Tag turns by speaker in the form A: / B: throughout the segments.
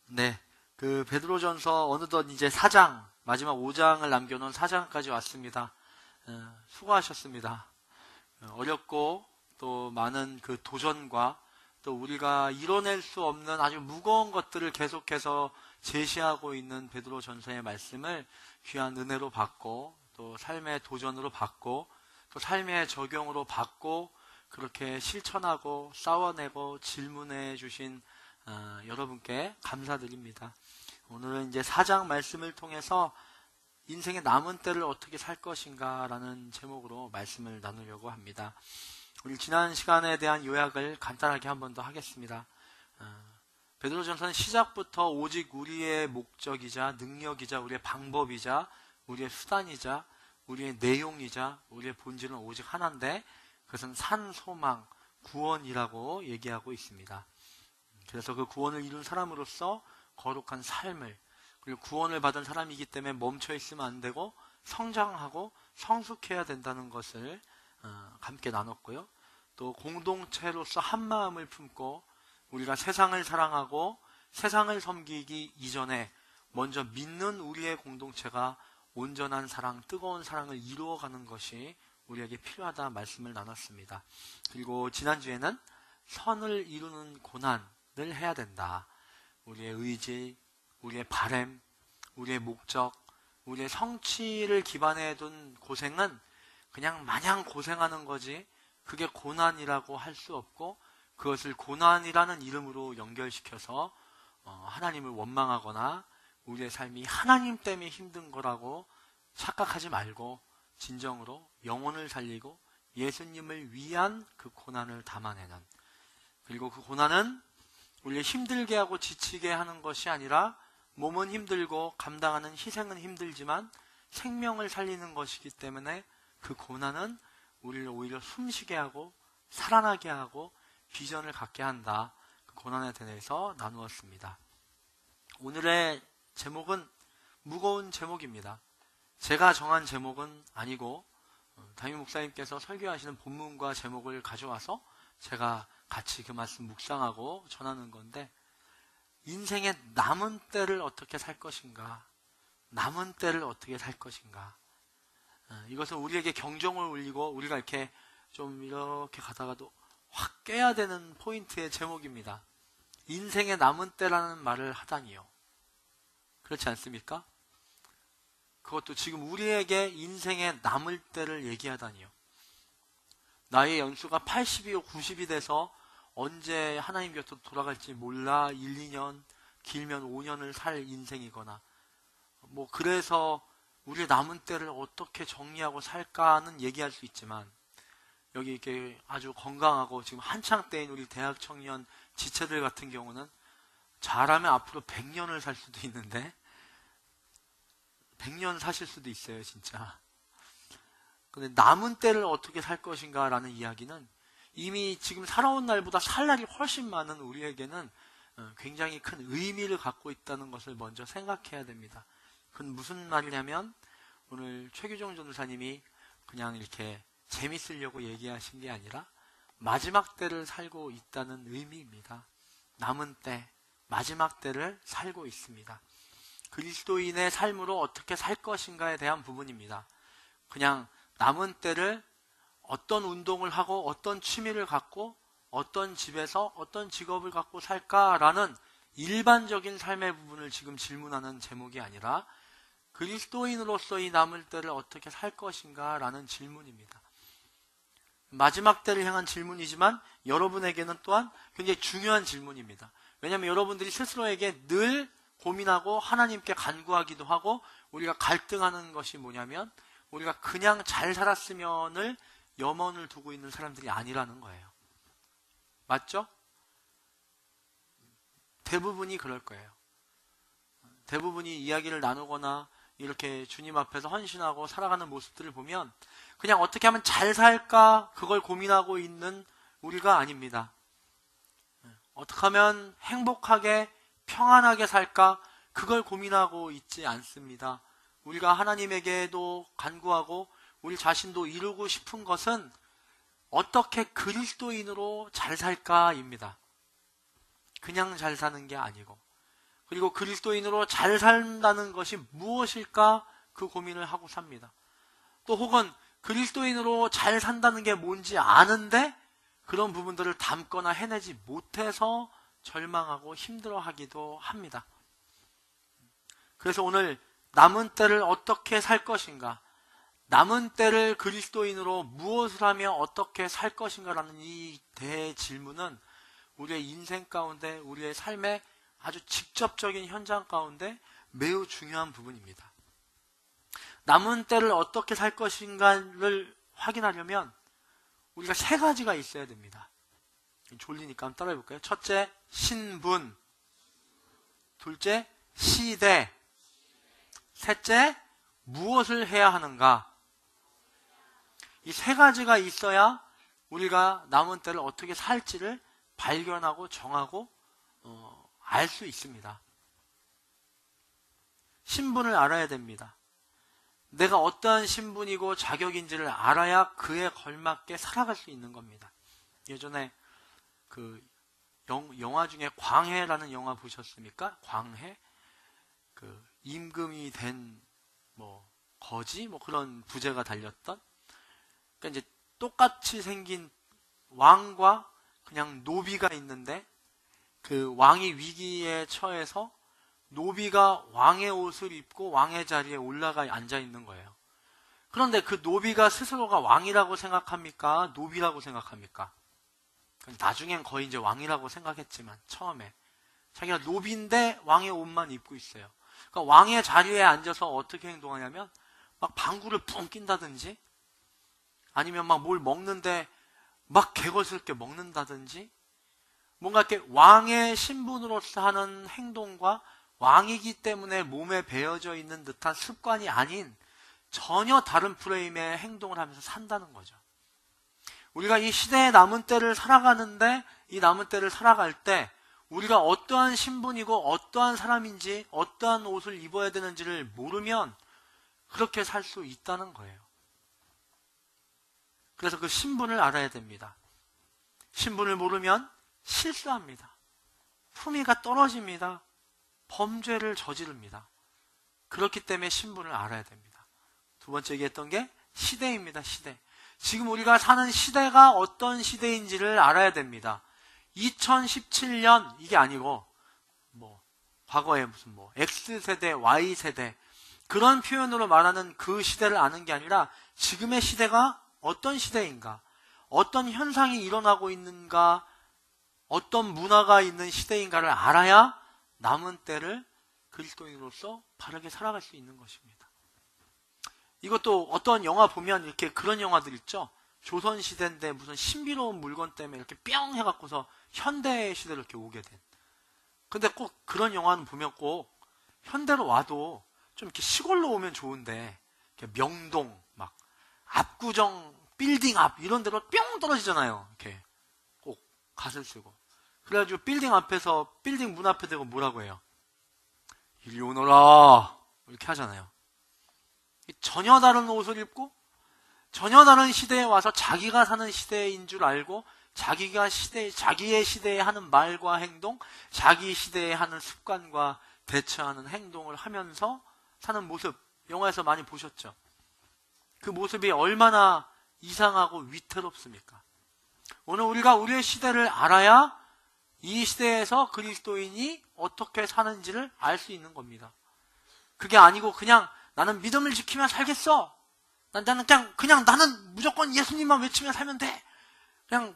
A: 네, 그 베드로전서 어느덧 이제 4장, 마지막 5장을 남겨놓은 4장까지 왔습니다. 수고하셨습니다. 어렵고 또 많은 그 도전과 또 우리가 이뤄낼 수 없는 아주 무거운 것들을 계속해서 제시하고 있는 베드로전서의 말씀을 귀한 은혜로 받고 또 삶의 도전으로 받고 또 삶의 적용으로 받고 그렇게 실천하고 싸워내고 질문해 주신 여러분께 감사드립니다. 오늘은 이제 4장 말씀을 통해서 인생의 남은 때를 어떻게 살 것인가 라는 제목으로 말씀을 나누려고 합니다. 우리 지난 시간에 대한 요약을 간단하게 한 번 더 하겠습니다. 베드로전서는 시작부터 오직 우리의 목적이자 능력이자 우리의 방법이자 우리의 수단이자 우리의 내용이자 우리의 본질은 오직 하나인데 그것은 산, 소망, 구원이라고 얘기하고 있습니다. 그래서 그 구원을 이룬 사람으로서 거룩한 삶을, 그리고 구원을 받은 사람이기 때문에 멈춰 있으면 안 되고 성장하고 성숙해야 된다는 것을 함께 나눴고요. 또 공동체로서 한 마음을 품고 우리가 세상을 사랑하고 세상을 섬기기 이전에 먼저 믿는 우리의 공동체가 온전한 사랑, 뜨거운 사랑을 이루어가는 것이 우리에게 필요하다 말씀을 나눴습니다. 그리고 지난주에는 선을 이루는 고난을 해야 된다. 우리의 의지, 우리의 바램, 우리의 목적, 우리의 성취를 기반에 둔 고생은 그냥 마냥 고생하는 거지 그게 고난이라고 할 수 없고 그것을 고난이라는 이름으로 연결시켜서 하나님을 원망하거나 우리의 삶이 하나님 때문에 힘든 거라고 착각하지 말고 진정으로 영혼을 살리고 예수님을 위한 그 고난을 담아내는, 그리고 그 고난은 우리를 힘들게 하고 지치게 하는 것이 아니라 몸은 힘들고 감당하는 희생은 힘들지만 생명을 살리는 것이기 때문에 그 고난은 우리를 오히려 숨쉬게 하고 살아나게 하고 비전을 갖게 한다. 그 고난에 대해서 나누었습니다. 오늘의 제목은 무거운 제목입니다. 제가 정한 제목은 아니고 담임 목사님께서 설교하시는 본문과 제목을 가져와서 제가 같이 그 말씀 묵상하고 전하는 건데, 인생의 남은 때를 어떻게 살 것인가, 남은 때를 어떻게 살 것인가, 이것은 우리에게 경종을 울리고 우리가 이렇게 좀 이렇게 가다가도 확 깨야 되는 포인트의 제목입니다. 인생의 남은 때라는 말을 하다니요. 그렇지 않습니까? 그것도 지금 우리에게 인생의 남을 때를 얘기하다니요. 나의 연수가 80이고 90이 돼서 언제 하나님 곁으로 돌아갈지 몰라 1, 2년, 길면 5년을 살 인생이거나 그래서 우리의 남은 때를 어떻게 정리하고 살까는 얘기할 수 있지만, 여기 이렇게 아주 건강하고 지금 한창 때인 우리 대학 청년 지체들 같은 경우는 잘하면 앞으로 100년을 살 수도 있는데 100년 사실 수도 있어요, 진짜. 근데 남은 때를 어떻게 살 것인가 라는 이야기는 이미 지금 살아온 날보다 살 날이 훨씬 많은 우리에게는 굉장히 큰 의미를 갖고 있다는 것을 먼저 생각해야 됩니다. 그건 무슨 말이냐면, 오늘 최규종 전도사님이 그냥 이렇게 재밌으려고 얘기하신 게 아니라 마지막 때를 살고 있다는 의미입니다. 남은 때, 마지막 때를 살고 있습니다. 그리스도인의 삶으로 어떻게 살 것인가에 대한 부분입니다. 그냥 남은 때를 어떤 운동을 하고 어떤 취미를 갖고 어떤 집에서 어떤 직업을 갖고 살까라는 일반적인 삶의 부분을 지금 질문하는 제목이 아니라 그리스도인으로서 이 남을 때를 어떻게 살 것인가 라는 질문입니다. 마지막 때를 향한 질문이지만 여러분에게는 또한 굉장히 중요한 질문입니다. 왜냐하면 여러분들이 스스로에게 늘 고민하고 하나님께 간구하기도 하고 우리가 갈등하는 것이 뭐냐면, 우리가 그냥 잘 살았으면을 염원을 두고 있는 사람들이 아니라는 거예요. 맞죠? 대부분이 그럴 거예요. 대부분이 이야기를 나누거나 이렇게 주님 앞에서 헌신하고 살아가는 모습들을 보면 그냥 어떻게 하면 잘 살까 그걸 고민하고 있는 우리가 아닙니다. 어떻게 하면 행복하게 평안하게 살까 그걸 고민하고 있지 않습니다. 우리가 하나님에게도 간구하고 우리 자신도 이루고 싶은 것은 어떻게 그리스도인으로 잘 살까입니다. 그냥 잘 사는 게 아니고 그리고 그리스도인으로 잘 산다는 것이 무엇일까? 그 고민을 하고 삽니다. 또 혹은 그리스도인으로 잘 산다는 게 뭔지 아는데 그런 부분들을 담거나 해내지 못해서 절망하고 힘들어하기도 합니다. 그래서 오늘 남은 때를 어떻게 살 것인가, 남은 때를 그리스도인으로 무엇을 하며 어떻게 살 것인가라는 이 대질문은 우리의 인생 가운데, 우리의 삶의 아주 직접적인 현장 가운데 매우 중요한 부분입니다. 남은 때를 어떻게 살 것인가를 확인하려면 우리가 세 가지가 있어야 됩니다. 졸리니까 한번 따라해 볼까요? 첫째, 신분. 둘째, 시대. 셋째, 무엇을 해야 하는가. 이 세 가지가 있어야 우리가 남은 때를 어떻게 살지를 발견하고 정하고 알 수 있습니다. 신분을 알아야 됩니다. 내가 어떠한 신분이고 자격인지를 알아야 그에 걸맞게 살아갈 수 있는 겁니다. 예전에 그 영화 중에 광해라는 영화 보셨습니까? 광해? 그 임금이 된 거지? 그런 부제가 달렸던? 그러니까 이제 똑같이 생긴 왕과 그냥 노비가 있는데 그 왕이 위기에 처해서 노비가 왕의 옷을 입고 왕의 자리에 올라가 앉아 있는 거예요. 그런데 그 노비가 스스로가 왕이라고 생각합니까? 노비라고 생각합니까? 나중엔 거의 이제 왕이라고 생각했지만 처음에 자기가 노비인데 왕의 옷만 입고 있어요. 그러니까 왕의 자리에 앉아서 어떻게 행동하냐면 막 방구를 뿡 낀다든지 아니면 막 뭘 먹는데 막 개걸스럽게 먹는다든지 뭔가 이렇게 왕의 신분으로서 하는 행동과 왕이기 때문에 몸에 배어져 있는 듯한 습관이 아닌 전혀 다른 프레임의 행동을 하면서 산다는 거죠. 우리가 이 시대의 남은 때를 살아가는데 이 남은 때를 살아갈 때 우리가 어떠한 신분이고 어떠한 사람인지 어떠한 옷을 입어야 되는지를 모르면 그렇게 살 수 있다는 거예요. 그래서 그 신분을 알아야 됩니다. 신분을 모르면 실수합니다. 품위가 떨어집니다. 범죄를 저지릅니다. 그렇기 때문에 신분을 알아야 됩니다. 두 번째 얘기했던 게 시대입니다. 시대. 지금 우리가 사는 시대가 어떤 시대인지를 알아야 됩니다. 2017년 이게 아니고 과거에 무슨 X세대, Y세대 그런 표현으로 말하는 그 시대를 아는 게 아니라 지금의 시대가 어떤 시대인가, 어떤 현상이 일어나고 있는가, 어떤 문화가 있는 시대인가를 알아야 남은 때를 그리스도인으로서 바르게 살아갈 수 있는 것입니다. 이것도 어떤 영화 보면 이렇게 그런 영화들 있죠. 조선시대인데 무슨 신비로운 물건 때문에 이렇게 뿅 해갖고서 현대시대로 이렇게 오게 된. 근데 꼭 그런 영화는 보면 꼭 현대로 와도 좀 이렇게 시골로 오면 좋은데 이렇게 명동, 막 압구정, 빌딩 앞 이런 데로 뿅 떨어지잖아요. 이렇게 꼭 갓을 쓰고. 그래가지고 빌딩 앞에서 빌딩 문 앞에 대고 뭐라고 해요? 이리 오너라 이렇게 하잖아요. 전혀 다른 옷을 입고 전혀 다른 시대에 와서 자기가 사는 시대인 줄 알고 자기의 시대에 하는 말과 행동, 자기 시대에 하는 습관과 대처하는 행동을 하면서 사는 모습 영화에서 많이 보셨죠? 그 모습이 얼마나 이상하고 위태롭습니까? 오늘 우리가 우리의 시대를 알아야 이 시대에서 그리스도인이 어떻게 사는지를 알 수 있는 겁니다. 그게 아니고 그냥 나는 믿음을 지키며 살겠어. 나는 무조건 예수님만 외치며 살면 돼.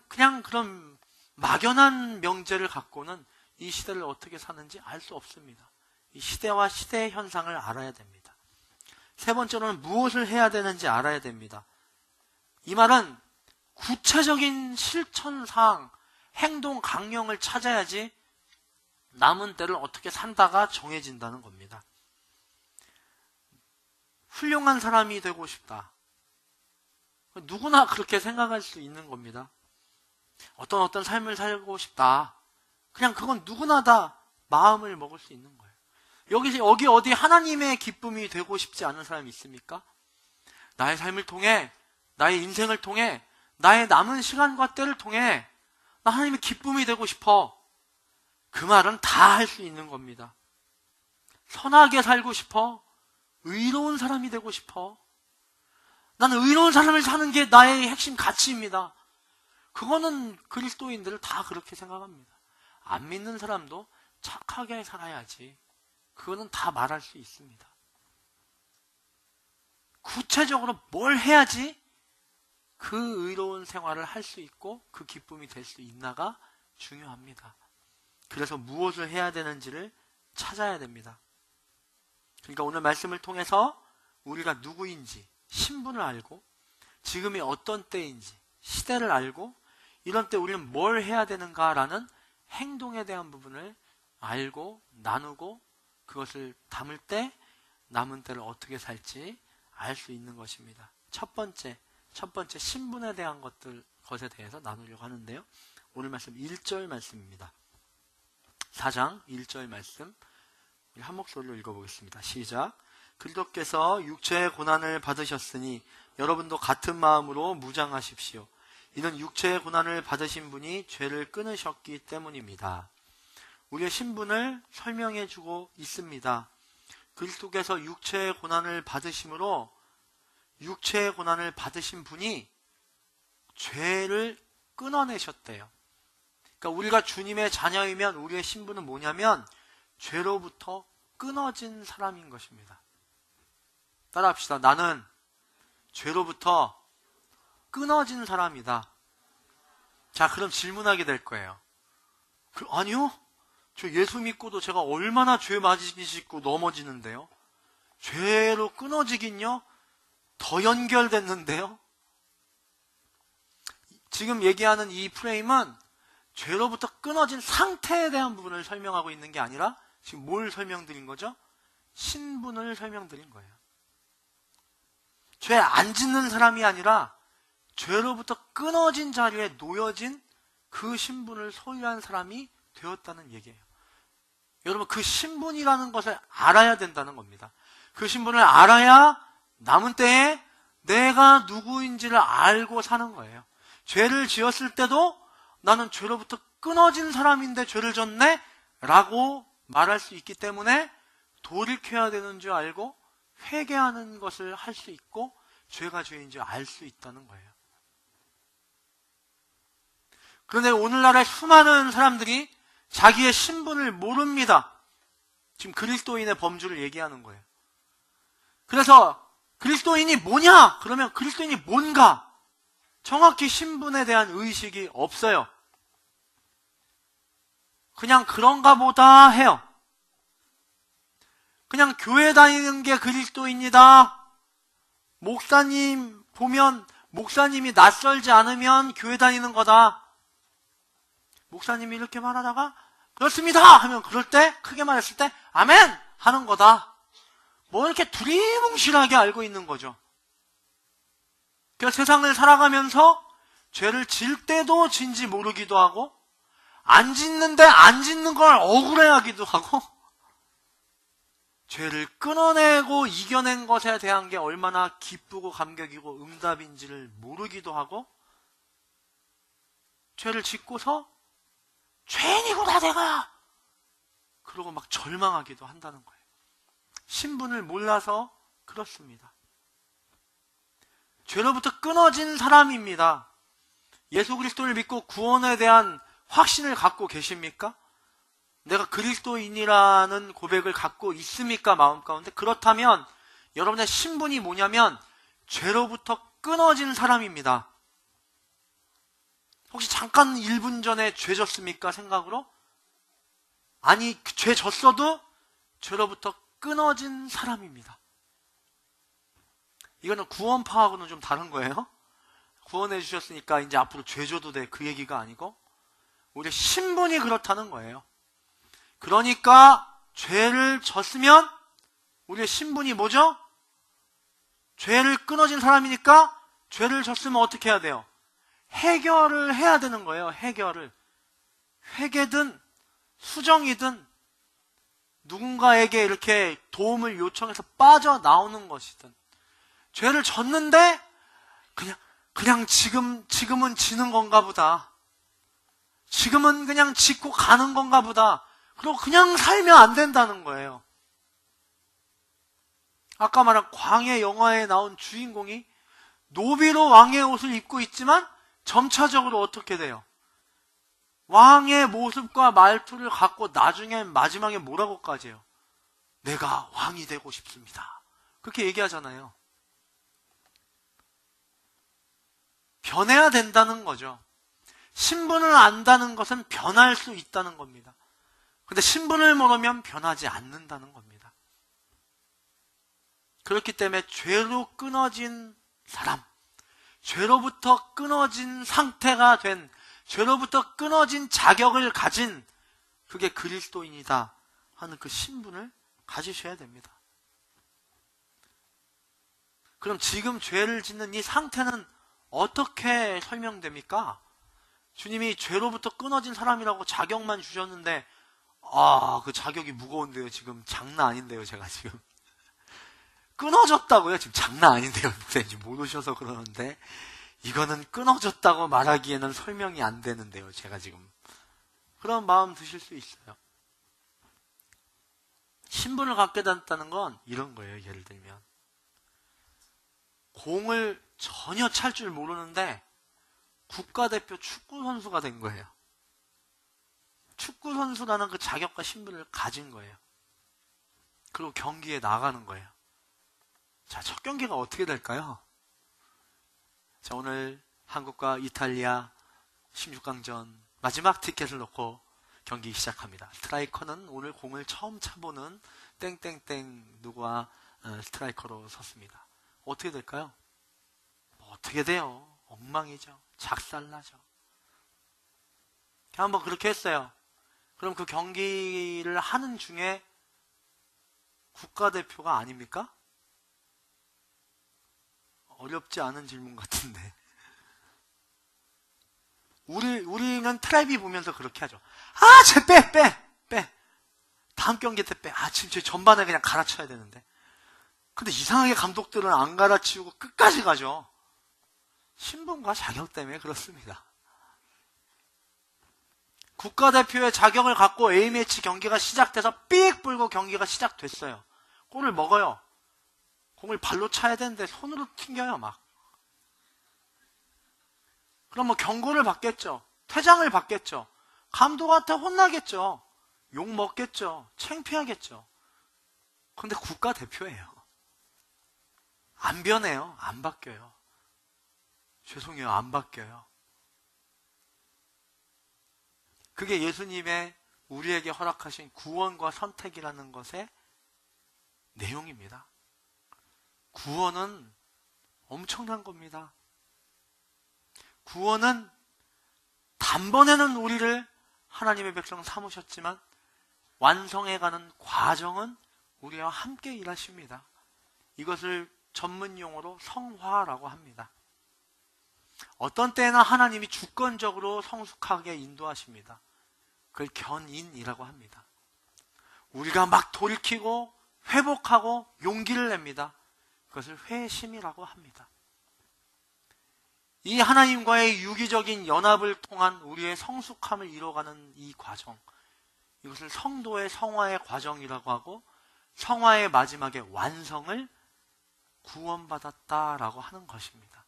A: 그냥 그런 막연한 명제를 갖고는 이 시대를 어떻게 사는지 알 수 없습니다. 이 시대와 시대의 현상을 알아야 됩니다. 세 번째로는 무엇을 해야 되는지 알아야 됩니다. 이 말은 구체적인 실천사항, 행동 강령을 찾아야지 남은 때를 어떻게 산다가 정해진다는 겁니다. 훌륭한 사람이 되고 싶다. 누구나 그렇게 생각할 수 있는 겁니다. 어떤 삶을 살고 싶다. 그냥 그건 누구나 다 마음을 먹을 수 있는 거예요. 여기 어디 하나님의 기쁨이 되고 싶지 않은 사람이 있습니까? 나의 삶을 통해, 나의 인생을 통해, 나의 남은 시간과 때를 통해 나 하나님의 기쁨이 되고 싶어. 그 말은 다 할 수 있는 겁니다. 선하게 살고 싶어? 의로운 사람이 되고 싶어? 나는 의로운 삶을 사는 게 나의 핵심 가치입니다. 그거는 그리스도인들을 다 그렇게 생각합니다. 안 믿는 사람도 착하게 살아야지. 그거는 다 말할 수 있습니다. 구체적으로 뭘 해야지 그 의로운 생활을 할 수 있고 그 기쁨이 될 수 있나가 중요합니다. 그래서 무엇을 해야 되는지를 찾아야 됩니다. 그러니까 오늘 말씀을 통해서 우리가 누구인지 신분을 알고 지금이 어떤 때인지 시대를 알고 이런 때 우리는 뭘 해야 되는가라는 행동에 대한 부분을 알고 나누고 그것을 담을 때 남은 때를 어떻게 살지 알 수 있는 것입니다. 첫 번째 신분에 대한 것에 대해서 나누려고 하는데요. 오늘 말씀 1절 말씀입니다. 4장 1절 말씀 우리 한 목소리로 읽어보겠습니다. 시작. 그리스도께서 육체의 고난을 받으셨으니 여러분도 같은 마음으로 무장하십시오. 이는 육체의 고난을 받으신 분이 죄를 끊으셨기 때문입니다. 우리의 신분을 설명해 주고 있습니다. 그리스도께서 육체의 고난을 받으심으로 육체의 고난을 받으신 분이 죄를 끊어내셨대요. 그러니까 우리가 주님의 자녀이면 우리의 신분은 뭐냐면 죄로부터 끊어진 사람인 것입니다. 따라합시다. 나는 죄로부터 끊어진 사람이다. 자, 그럼 질문하게 될 거예요. 아니요. 저 예수 믿고도 제가 얼마나 죄 많이 짓고 넘어지는데요. 죄로 끊어지긴요. 더 연결됐는데요. 지금 얘기하는 이 프레임은 죄로부터 끊어진 상태에 대한 부분을 설명하고 있는 게 아니라 지금 뭘 설명드린 거죠? 신분을 설명드린 거예요. 죄 안 짓는 사람이 아니라 죄로부터 끊어진 자리에 놓여진 그 신분을 소유한 사람이 되었다는 얘기예요. 여러분, 그 신분이라는 것을 알아야 된다는 겁니다. 그 신분을 알아야 남은 때에 내가 누구인지를 알고 사는 거예요. 죄를 지었을 때도 나는 죄로부터 끊어진 사람인데 죄를 졌네? 라고 말할 수 있기 때문에 돌이켜야 되는 줄 알고 회개하는 것을 할 수 있고 죄가 죄인 줄 알 수 있다는 거예요. 그런데 오늘날의 수많은 사람들이 자기의 신분을 모릅니다. 지금 그리스도인의 범주를 얘기하는 거예요. 그래서 그리스도인이 뭐냐? 그러면 그리스도인이 뭔가? 정확히 신분에 대한 의식이 없어요. 그냥 그런가 보다 해요. 그냥 교회 다니는 게 그리스도인이다. 목사님 보면 목사님이 낯설지 않으면 교회 다니는 거다. 목사님이 이렇게 말하다가 그렇습니다 하면 그럴 때 크게 말했을 때 아멘 하는 거다. 뭐 이렇게 두리뭉실하게 알고 있는 거죠. 그래서 세상을 살아가면서 죄를 질 때도 진지 모르기도 하고 안 짓는데 안 짓는 걸 억울해하기도 하고 죄를 끊어내고 이겨낸 것에 대한 게 얼마나 기쁘고 감격이고 응답인지를 모르기도 하고 죄를 짓고서 죄인이구나 내가 그러고 막 절망하기도 한다는 거예요. 신분을 몰라서 그렇습니다. 죄로부터 끊어진 사람입니다. 예수 그리스도를 믿고 구원에 대한 확신을 갖고 계십니까? 내가 그리스도인이라는 고백을 갖고 있습니까? 마음 가운데? 그렇다면 여러분의 신분이 뭐냐면 죄로부터 끊어진 사람입니다. 혹시 잠깐 1분 전에 죄 졌습니까? 생각으로? 아니, 죄 졌어도 죄로부터 끊어진 사람입니다. 이거는 구원파하고는 좀 다른 거예요. 구원해 주셨으니까 이제 앞으로 죄 져도 돼. 그 얘기가 아니고 우리의 신분이 그렇다는 거예요. 그러니까 죄를 졌으면 우리의 신분이 뭐죠? 죄를 끊어진 사람이니까 죄를 졌으면 어떻게 해야 돼요? 해결을 해야 되는 거예요. 해결을. 회개든 수정이든 누군가에게 이렇게 도움을 요청해서 빠져나오는 것이든 죄를 졌는데 그냥 지금은 지는 건가 보다. 지금은 그냥 짓고 가는 건가 보다. 그리고 그냥 살면 안 된다는 거예요. 아까 말한 광해 영화에 나온 주인공이 노비로 왕의 옷을 입고 있지만 점차적으로 어떻게 돼요? 왕의 모습과 말투를 갖고 나중에 마지막에 뭐라고까지 해요? 내가 왕이 되고 싶습니다. 그렇게 얘기하잖아요. 변해야 된다는 거죠. 신분을 안다는 것은 변할 수 있다는 겁니다. 근데 신분을 모르면 변하지 않는다는 겁니다. 그렇기 때문에 죄로 끊어진 사람, 죄로부터 끊어진 상태가 된, 죄로부터 끊어진 자격을 가진 그게 그리스도인이다 하는 그 신분을 가지셔야 됩니다. 그럼 지금 죄를 짓는 이 상태는 어떻게 설명됩니까? 주님이 죄로부터 끊어진 사람이라고 자격만 주셨는데 그 자격이 무거운데요. 지금 장난 아닌데요. 제가 지금 끊어졌다고요? 지금 장난 아닌데요. 목사님 못 오셔서 그러는데 이거는 끊어졌다고 말하기에는 설명이 안 되는데요. 제가 지금 그런 마음 드실 수 있어요. 신분을 갖게 됐다는 건 이런 거예요. 예를 들면 공을 전혀 찰 줄 모르는데 국가대표 축구선수가 된 거예요. 축구선수라는 그 자격과 신분을 가진 거예요. 그리고 경기에 나가는 거예요. 자, 첫 경기가 어떻게 될까요? 자, 오늘 한국과 이탈리아 16강전 마지막 티켓을 놓고 경기 시작합니다. 스트라이커는 오늘 공을 처음 차보는 땡땡땡 누구와 스트라이커로 섰습니다. 어떻게 될까요? 어떻게 돼요? 엉망이죠. 작살나죠. 한번 그렇게 했어요. 그럼 그 경기를 하는 중에 국가대표가 아닙니까? 어렵지 않은 질문 같은데. 우리는 텔레비 보면서 그렇게 하죠. 쟤 빼. 다음 경기 때 빼. 지금 제 전반에 그냥 갈아쳐야 되는데. 근데 이상하게 감독들은 안 갈아치우고 끝까지 가죠. 신분과 자격 때문에 그렇습니다. 국가대표의 자격을 갖고 A매치 경기가 시작돼서 삑 불고 경기가 시작됐어요. 골을 먹어요. 공을 발로 차야 되는데 손으로 튕겨요, 막. 그럼 뭐 경고를 받겠죠. 퇴장을 받겠죠. 감독한테 혼나겠죠. 욕 먹겠죠. 창피하겠죠. 근데 국가대표예요. 안 변해요. 안 바뀌어요. 죄송해요. 안 바뀌어요. 그게 예수님의 우리에게 허락하신 구원과 선택이라는 것의 내용입니다. 구원은 엄청난 겁니다. 구원은 단번에는 우리를 하나님의 백성 삼으셨지만 완성해가는 과정은 우리와 함께 일하십니다. 이것을 전문 용어로 성화라고 합니다. 어떤 때나 하나님이 주권적으로 성숙하게 인도하십니다. 그걸 견인이라고 합니다. 우리가 막 돌이키고 회복하고 용기를 냅니다. 그것을 회심이라고 합니다. 이 하나님과의 유기적인 연합을 통한 우리의 성숙함을 이뤄가는 이 과정, 이것을 성도의 성화의 과정이라고 하고 성화의 마지막에 완성을 구원받았다라고 하는 것입니다.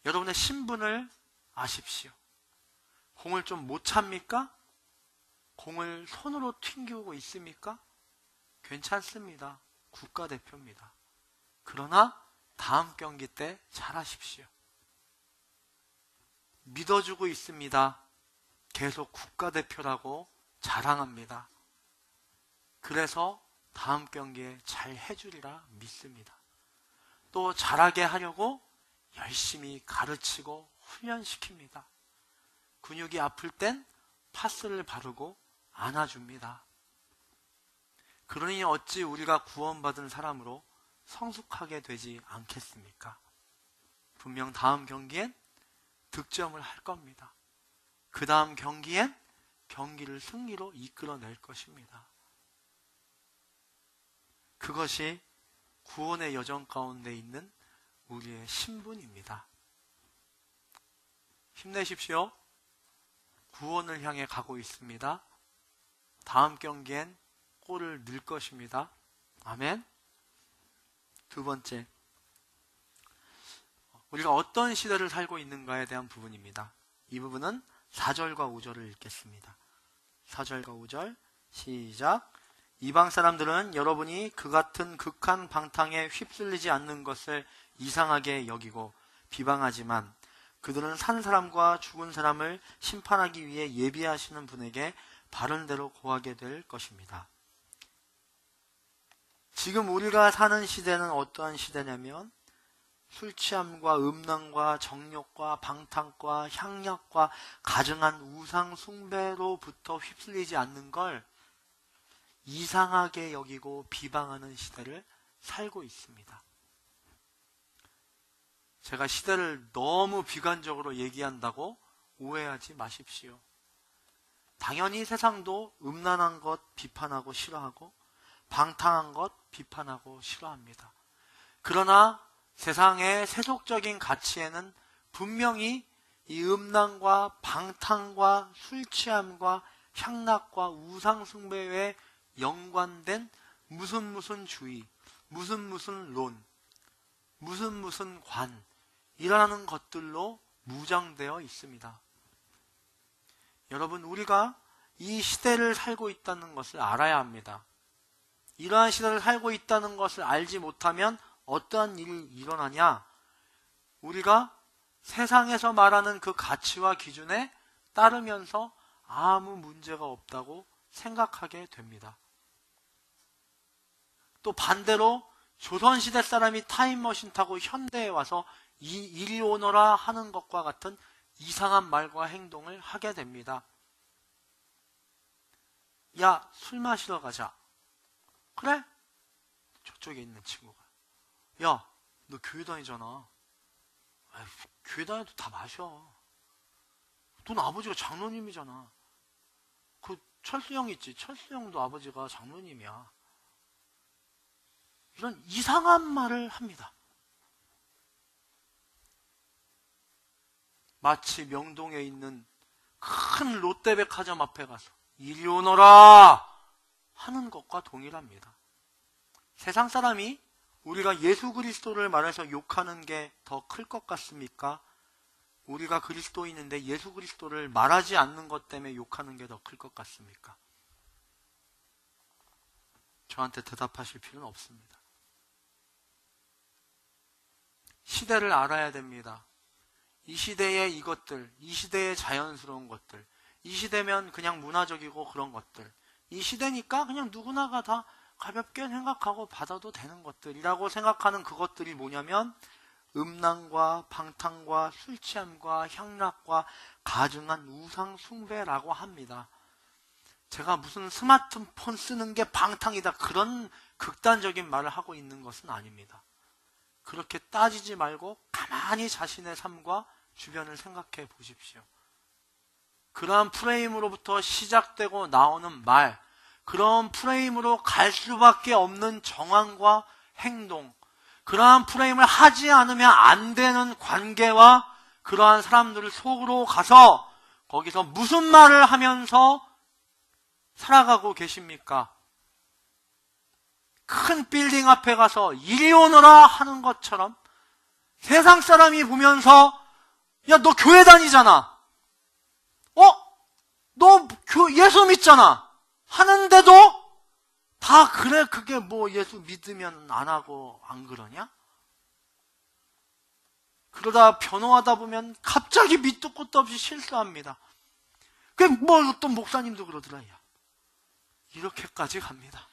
A: 여러분의 신분을 아십시오. 공을 좀 못 찹니까? 공을 손으로 튕기고 있습니까? 괜찮습니다. 국가대표입니다. 그러나 다음 경기 때 잘하십시오. 믿어주고 있습니다. 계속 국가대표라고 자랑합니다. 그래서 다음 경기에 잘 해주리라 믿습니다. 또 잘하게 하려고 열심히 가르치고 훈련시킵니다. 근육이 아플 땐 파스를 바르고 안아줍니다. 그러니 어찌 우리가 구원받은 사람으로 성숙하게 되지 않겠습니까? 분명 다음 경기엔 득점을 할 겁니다. 그 다음 경기엔 경기를 승리로 이끌어낼 것입니다. 그것이 구원의 여정 가운데 있는 우리의 신분입니다. 힘내십시오. 구원을 향해 가고 있습니다. 다음 경기엔 골을 넣을 것입니다. 아멘. 두 번째, 우리가 어떤 시대를 살고 있는가에 대한 부분입니다. 이 부분은 4절과 5절을 읽겠습니다. 4절과 5절 시작. 이방 사람들은 여러분이 그 같은 극한 방탕에 휩쓸리지 않는 것을 이상하게 여기고 비방하지만 그들은 산 사람과 죽은 사람을 심판하기 위해 예비하시는 분에게 바른 대로 고하게 될 것입니다. 지금 우리가 사는 시대는 어떠한 시대냐면 술 취함과 음란과 정욕과 방탕과 향락과 가증한 우상 숭배로부터 휩쓸리지 않는 걸 이상하게 여기고 비방하는 시대를 살고 있습니다. 제가 시대를 너무 비관적으로 얘기한다고 오해하지 마십시오. 당연히 세상도 음란한 것 비판하고 싫어하고 방탕한 것 비판하고 싫어합니다. 그러나 세상의 세속적인 가치에는 분명히 이 음란과 방탕과 술 취함과 향락과 우상 숭배에 연관된 무슨 주의, 무슨 론, 무슨 관이라는 것들로 무장되어 있습니다. 여러분, 우리가 이 시대를 살고 있다는 것을 알아야 합니다. 이러한 시대를 살고 있다는 것을 알지 못하면 어떠한 일이 일어나냐? 우리가 세상에서 말하는 그 가치와 기준에 따르면서 아무 문제가 없다고 생각하게 됩니다. 또 반대로 조선시대 사람이 타임머신 타고 현대에 와서 이리 오너라 하는 것과 같은 이상한 말과 행동을 하게 됩니다. 야, 술 마시러 가자. 그래? 저쪽에 있는 친구가. 야, 너 교회 다니잖아. 아이, 교회 다녀도 다 마셔. 넌 아버지가 장로님이잖아. 그 철수 형 있지? 철수 형도 아버지가 장로님이야. 이런 이상한 말을 합니다. 마치 명동에 있는 큰 롯데백화점 앞에 가서 이리 오너라 하는 것과 동일합니다. 세상 사람이 우리가 예수 그리스도를 말해서 욕하는 게 더 클 것 같습니까? 우리가 그리스도인인데 예수 그리스도를 말하지 않는 것 때문에 욕하는 게 더 클 것 같습니까? 저한테 대답하실 필요는 없습니다. 시대를 알아야 됩니다. 이 시대의 이것들, 이 시대의 자연스러운 것들, 이 시대면 그냥 문화적이고 그런 것들, 이 시대니까 그냥 누구나가 다 가볍게 생각하고 받아도 되는 것들이라고 생각하는 그것들이 뭐냐면 음란과 방탕과 술 취함과 향락과 가증한 우상 숭배라고 합니다. 제가 무슨 스마트폰 쓰는 게 방탕이다 그런 극단적인 말을 하고 있는 것은 아닙니다. 그렇게 따지지 말고 가만히 자신의 삶과 주변을 생각해 보십시오. 그러한 프레임으로부터 시작되고 나오는 말, 그런 프레임으로 갈 수밖에 없는 정황과 행동, 그러한 프레임을 하지 않으면 안 되는 관계와 그러한 사람들을 속으로 가서 거기서 무슨 말을 하면서 살아가고 계십니까? 큰 빌딩 앞에 가서 이리 오너라 하는 것처럼 세상 사람이 보면서 야, 너 교회 다니잖아. 너 예수 믿잖아. 하는데도 다 그래, 그게 뭐 예수 믿으면 안 하고 안 그러냐? 그러다 변호하다 보면 갑자기 밑도 끝도 없이 실수합니다. 그 뭐 어떤 목사님도 그러더라. 야, 이렇게까지 갑니다.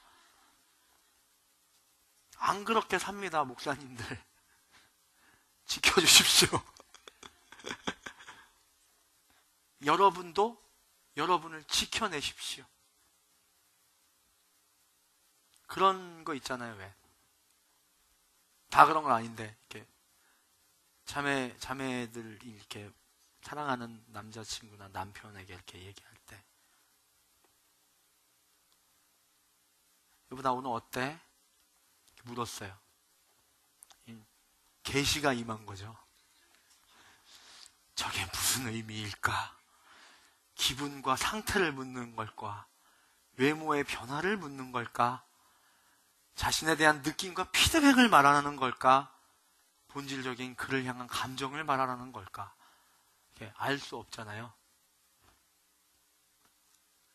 A: 안 그렇게 삽니다, 목사님들. 지켜주십시오. 여러분도 여러분을 지켜내십시오. 그런 거 있잖아요, 왜? 다 그런 건 아닌데, 이렇게 자매들이 이렇게 사랑하는 남자친구나 남편에게 이렇게 얘기할 때, 여보, 나 오늘 어때? 이렇게 물었어요. 계시가 임한 거죠. 저게 무슨 의미일까? 기분과 상태를 묻는 걸까? 외모의 변화를 묻는 걸까? 자신에 대한 느낌과 피드백을 말하는 걸까? 본질적인 그를 향한 감정을 말하는 걸까? 알 수 없잖아요.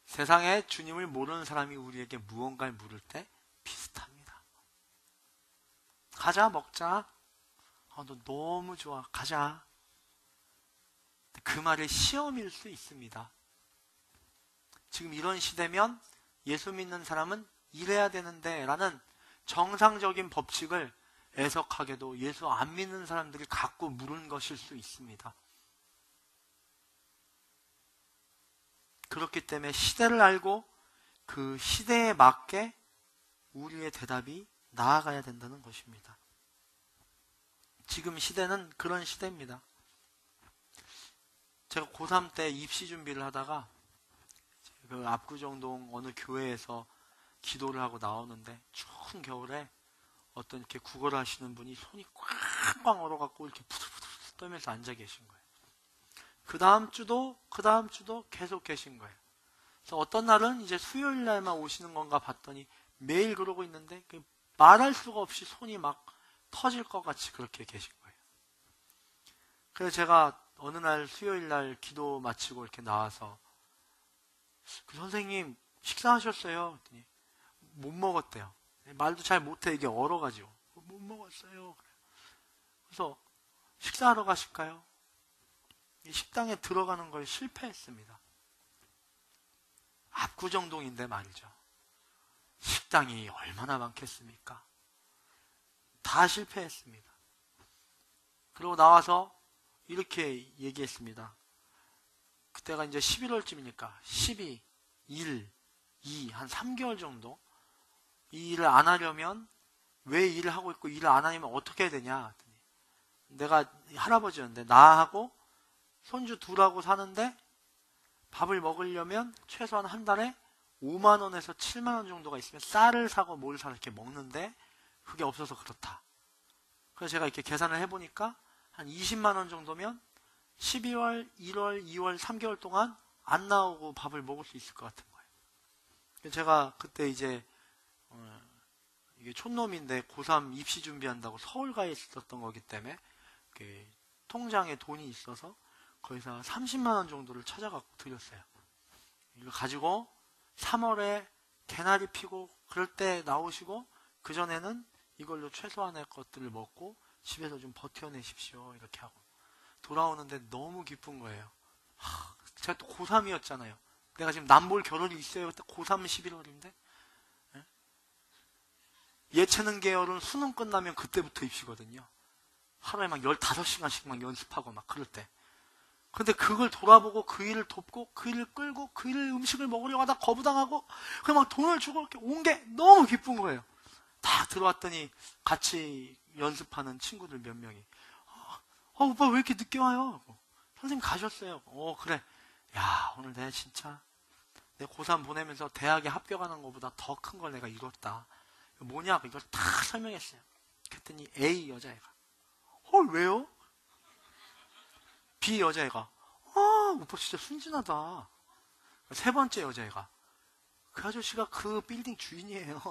A: 세상에 주님을 모르는 사람이 우리에게 무언가를 물을 때 비슷합니다. 가자, 먹자. 너 너무 좋아. 가자. 그 말이 시험일 수 있습니다. 지금 이런 시대면 예수 믿는 사람은 이래야 되는데 라는 정상적인 법칙을 애석하게도 예수 안 믿는 사람들이 갖고 물은 것일 수 있습니다. 그렇기 때문에 시대를 알고 그 시대에 맞게 우리의 대답이 나아가야 된다는 것입니다. 지금 시대는 그런 시대입니다. 제가 고3 때 입시 준비를 하다가 그 압구정동 어느 교회에서 기도를 하고 나오는데 추운 겨울에 어떤 이렇게 국어를 하시는 분이 손이 꽝꽝 얼어갖고 이렇게 부들부들 떨면서 앉아 계신 거예요. 그 다음 주도 계속 계신 거예요. 그래서 어떤 날은 이제 수요일 날만 오시는 건가 봤더니 매일 그러고 있는데 말할 수가 없이 손이 막 터질 것 같이 그렇게 계신 거예요. 그래서 제가 어느 날 수요일 날 기도 마치고 이렇게 나와서 그 선생님 식사하셨어요? 그랬더니 못 먹었대요. 말도 잘 못해. 이게 얼어가지고 못 먹었어요. 그래서 식사하러 가실까요? 식당에 들어가는 걸 실패했습니다. 압구정동인데 말이죠. 식당이 얼마나 많겠습니까? 다 실패했습니다. 그리고 나와서 이렇게 얘기했습니다. 그때가 이제 11월쯤이니까 12, 1, 2, 한 3개월 정도 이 일을 안 하려면 왜 일을 하고 있고 일을 안 하면 어떻게 해야 되냐. 내가 할아버지였는데 나하고 손주 둘하고 사는데 밥을 먹으려면 최소한 한 달에 5만 원에서 7만 원 정도가 있으면 쌀을 사고 뭘 사서 이렇게 먹는데 그게 없어서 그렇다. 그래서 제가 이렇게 계산을 해보니까 한 20만 원 정도면 12월, 1월, 2월, 3개월 동안 안 나오고 밥을 먹을 수 있을 것 같은 거예요. 제가 그때 이제 이게 촌놈인데 고3 입시 준비한다고 서울 가 있었던 거기 때문에 통장에 돈이 있어서 거기서 30만 원 정도를 찾아가 드렸어요. 이거 가지고 3월에 개나리 피고 그럴 때 나오시고 그전에는 이걸로 최소한의 것들을 먹고 집에서 좀 버텨내십시오. 이렇게 하고 돌아오는데 너무 기쁜 거예요. 제가 또 고3이었잖아요. 내가 지금 남볼 겨를이 있어요. 그때 고3 11월인데 예체능 계열은 수능 끝나면 그때부터 입시거든요. 하루에 막 15시간씩 막 연습하고 막 그럴 때. 근데 그걸 돌아보고 그 일을 돕고 그 일을 끌고 그 일을 음식을 먹으려고 하다 거부당하고 그냥 막 돈을 주고 이렇게 온 게 너무 기쁜 거예요. 다 들어왔더니 같이 연습하는 친구들 몇 명이 오빠 왜 이렇게 늦게 와요? 선생님 가셨어요. 그래. 야 오늘 내가 진짜 내 고3 보내면서 대학에 합격하는 것보다 더 큰 걸 내가 이뤘다. 뭐냐 이걸 다 설명했어요. 그랬더니 A 여자애가 왜요? B 여자애가 오빠 진짜 순진하다. 세 번째 여자애가 그 아저씨가 그 빌딩 주인이에요.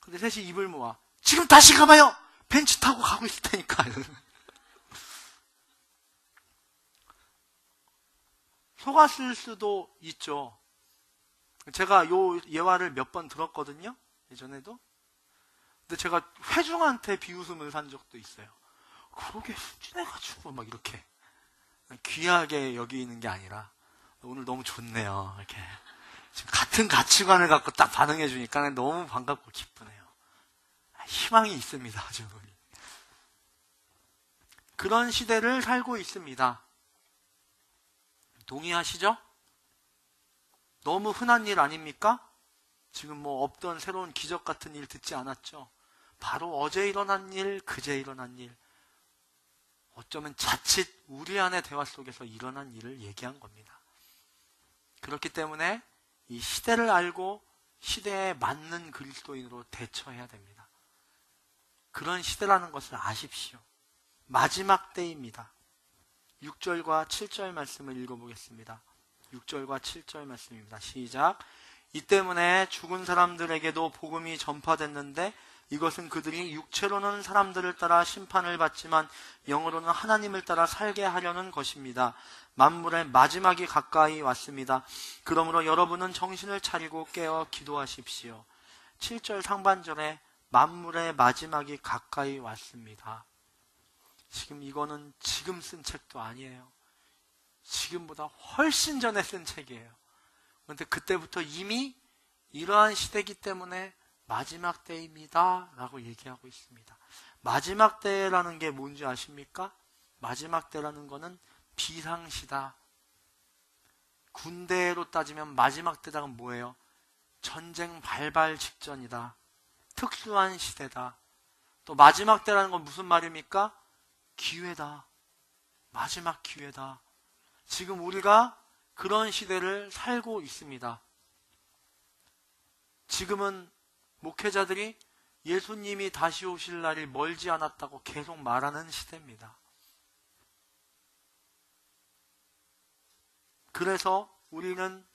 A: 근데 셋이 입을 모아 지금 다시 가봐요. 벤치 타고 가고 있을 테니까. 속았을 수도 있죠. 제가 요 예화를 몇 번 들었거든요. 예전에도. 근데 제가 회중한테 비웃음을 산 적도 있어요. 그러게 순진해가지고 막 이렇게 귀하게 여기는 게 아니라 오늘 너무 좋네요. 이렇게 지금 같은 가치관을 갖고 딱 반응해 주니까 너무 반갑고 기쁘네요. 희망이 있습니다. 아주. 그런 시대를 살고 있습니다. 동의하시죠? 너무 흔한 일 아닙니까? 지금 뭐 없던 새로운 기적 같은 일 듣지 않았죠? 바로 어제 일어난 일, 그제 일어난 일, 어쩌면 자칫 우리 안의 대화 속에서 일어난 일을 얘기한 겁니다. 그렇기 때문에 이 시대를 알고 시대에 맞는 그리스도인으로 대처해야 됩니다. 그런 시대라는 것을 아십시오. 마지막 때입니다. 6절과 7절 말씀을 읽어보겠습니다. 6절과 7절 말씀입니다. 시작. 이 때문에 죽은 사람들에게도 복음이 전파됐는데 이것은 그들이 육체로는 사람들을 따라 심판을 받지만 영으로는 하나님을 따라 살게 하려는 것입니다. 만물의 마지막이 가까이 왔습니다. 그러므로 여러분은 정신을 차리고 깨어 기도하십시오. 7절 상반절에 만물의 마지막이 가까이 왔습니다. 지금 이거는 지금 쓴 책도 아니에요. 지금보다 훨씬 전에 쓴 책이에요. 그런데 그때부터 이미 이러한 시대이기 때문에 마지막 때입니다 라고 얘기하고 있습니다. 마지막 때라는 게 뭔지 아십니까? 마지막 때라는 거는 비상시다. 군대로 따지면 마지막 때가 뭐예요? 전쟁 발발 직전이다. 특수한 시대다. 또 마지막 때라는 건 무슨 말입니까? 기회다. 마지막 기회다. 지금 우리가 그런 시대를 살고 있습니다. 지금은 목회자들이 예수님이 다시 오실 날이 멀지 않았다고 계속 말하는 시대입니다. 그래서 우리는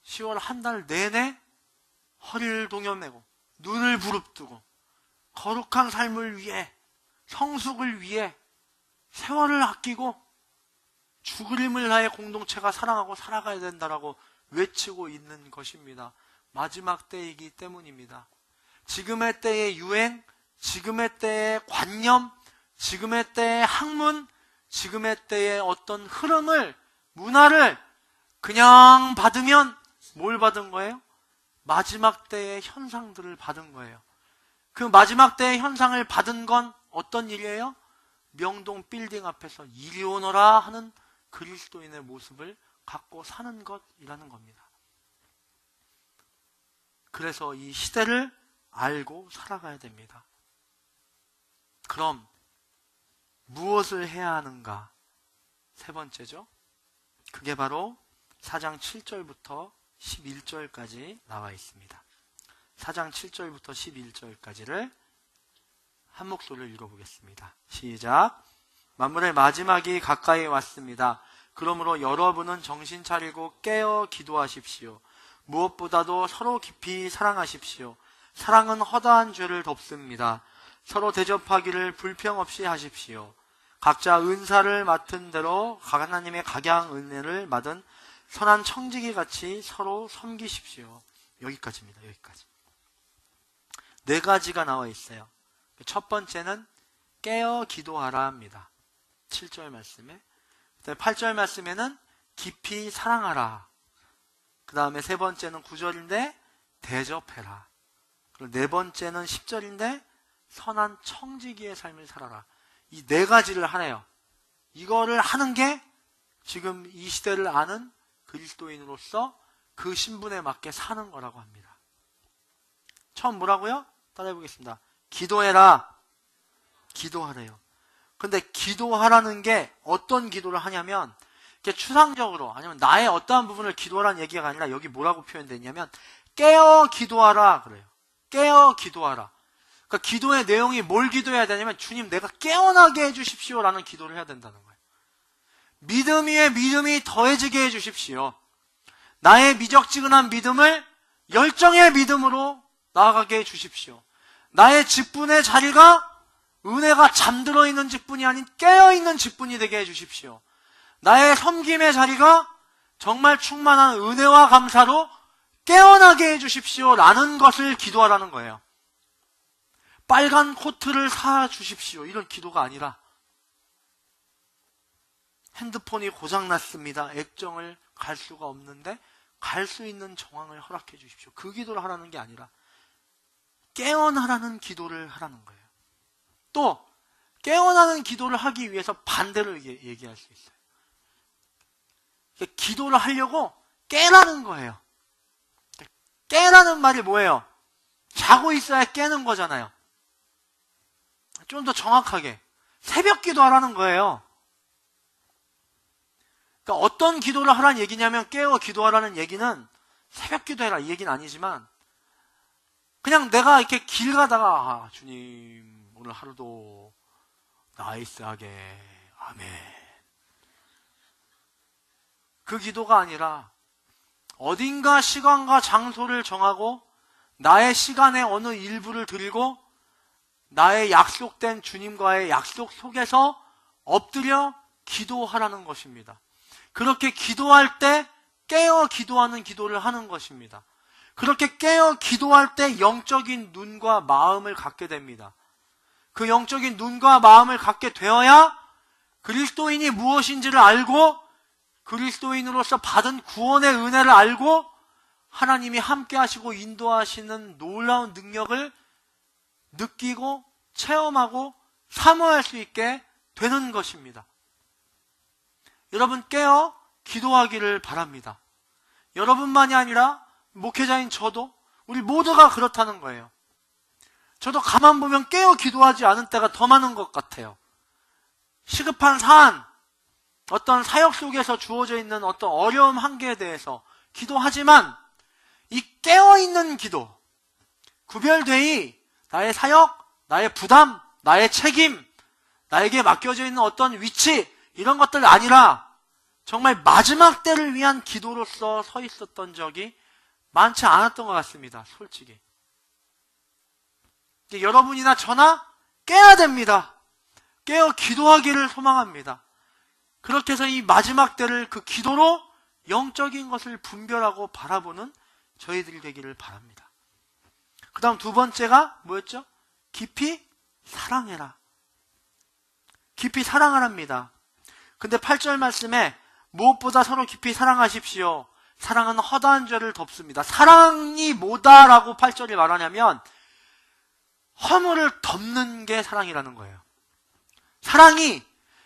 A: 10월 한 달 내내 허리를 동여매고 눈을 부릅뜨고 거룩한 삶을 위해, 성숙을 위해 세월을 아끼고 죽을 힘을 다해 공동체가 사랑하고 살아가야 된다라고 외치고 있는 것입니다. 마지막 때이기 때문입니다. 지금의 때의 유행, 지금의 때의 관념, 지금의 때의 학문, 지금의 때의 어떤 흐름을, 문화를 그냥 받으면 뭘 받은 거예요? 마지막 때의 현상들을 받은 거예요. 그 마지막 때의 현상을 받은 건 어떤 일이에요? 명동 빌딩 앞에서 이리 오너라 하는 그리스도인의 모습을 갖고 사는 것이라는 겁니다. 그래서 이 시대를 알고 살아가야 됩니다. 그럼 무엇을 해야 하는가? 세 번째죠. 그게 바로 4장 7절부터 11절까지 나와 있습니다. 4장 7절부터 11절까지를 한 목소리를 읽어보겠습니다. 시작. 만물의 마지막이 가까이 왔습니다. 그러므로 여러분은 정신 차리고 깨어 기도하십시오. 무엇보다도 서로 깊이 사랑하십시오. 사랑은 허다한 죄를 덮습니다. 서로 대접하기를 불평 없이 하십시오. 각자 은사를 맡은 대로 하나님의 각양 은혜를 받은 선한 청지기 같이 서로 섬기십시오. 여기까지입니다. 여기까지. 네 가지가 나와 있어요. 첫 번째는 깨어 기도하라 합니다. 7절 말씀에. 8절 말씀에는 깊이 사랑하라. 그 다음에 세 번째는 9절인데 대접해라. 그리고 네 번째는 10절인데 선한 청지기의 삶을 살아라. 이 네 가지를 하네요. 이거를 하는 게 지금 이 시대를 아는 그리스도인으로서 그 신분에 맞게 사는 거라고 합니다. 처음 뭐라고요? 따라해보겠습니다. 기도해라. 기도하래요. 근데 기도하라는 게 어떤 기도를 하냐면 이렇게 추상적으로 아니면 나의 어떠한 부분을 기도하라는 얘기가 아니라 여기 뭐라고 표현됐냐면 깨어 기도하라 그래요. 깨어 기도하라. 그러니까 기도의 내용이 뭘 기도해야 되냐면 주님 내가 깨어나게 해주십시오 라는 기도를 해야 된다는 거예요. 믿음 위에 믿음이 더해지게 해주십시오. 나의 미적지근한 믿음을 열정의 믿음으로 나아가게 해주십시오. 나의 직분의 자리가 은혜가 잠들어 있는 직분이 아닌 깨어있는 직분이 되게 해주십시오. 나의 섬김의 자리가 정말 충만한 은혜와 감사로 깨어나게 해주십시오 라는 것을 기도하라는 거예요. 빨간 코트를 사주십시오 이런 기도가 아니라 핸드폰이 고장났습니다. 액정을 갈 수가 없는데 갈 수 있는 정황을 허락해 주십시오. 그 기도를 하라는 게 아니라 깨어나라는 기도를 하라는 거예요. 또 깨어나는 기도를 하기 위해서 반대로 얘기할 수 있어요. 기도를 하려고 깨라는 거예요. 깨라는 말이 뭐예요? 자고 있어야 깨는 거잖아요. 좀 더 정확하게 새벽 기도하라는 거예요. 그러니까 어떤 기도를 하라는 얘기냐면 깨어 기도하라는 얘기는 새벽 기도해라 이 얘기는 아니지만 그냥 내가 이렇게 길 가다가 주님 오늘 하루도 나이스하게 아멘 그 기도가 아니라 어딘가 시간과 장소를 정하고 나의 시간의 어느 일부를 드리고 나의 약속된 주님과의 약속 속에서 엎드려 기도하라는 것입니다. 그렇게 기도할 때 깨어 기도하는 기도를 하는 것입니다. 그렇게 깨어 기도할 때 영적인 눈과 마음을 갖게 됩니다. 그 영적인 눈과 마음을 갖게 되어야 그리스도인이 무엇인지를 알고 그리스도인으로서 받은 구원의 은혜를 알고 하나님이 함께 하시고 인도하시는 놀라운 능력을 느끼고 체험하고 사모할 수 있게 되는 것입니다. 여러분 깨어 기도하기를 바랍니다. 여러분만이 아니라 목회자인 저도 우리 모두가 그렇다는 거예요. 저도 가만 보면 깨어 기도하지 않은 때가 더 많은 것 같아요. 시급한 사안, 어떤 사역 속에서 주어져 있는 어떤 어려움 한계에 대해서 기도하지만 이 깨어있는 기도, 구별되이 나의 사역, 나의 부담, 나의 책임, 나에게 맡겨져 있는 어떤 위치 이런 것들 아니라 정말 마지막 때를 위한 기도로서 서 있었던 적이 많지 않았던 것 같습니다. 솔직히. 여러분이나 저나 깨야 됩니다. 깨어 기도하기를 소망합니다. 그렇게 해서 이 마지막 때를 그 기도로 영적인 것을 분별하고 바라보는 저희들이 되기를 바랍니다. 그 다음 두 번째가 뭐였죠? 깊이 사랑해라. 깊이 사랑하랍니다. 근데 8절 말씀에 무엇보다 서로 깊이 사랑하십시오. 사랑은 허다한 죄를 덮습니다. 사랑이 뭐다라고 8절이 말하냐면 허물을 덮는 게 사랑이라는 거예요. 사랑이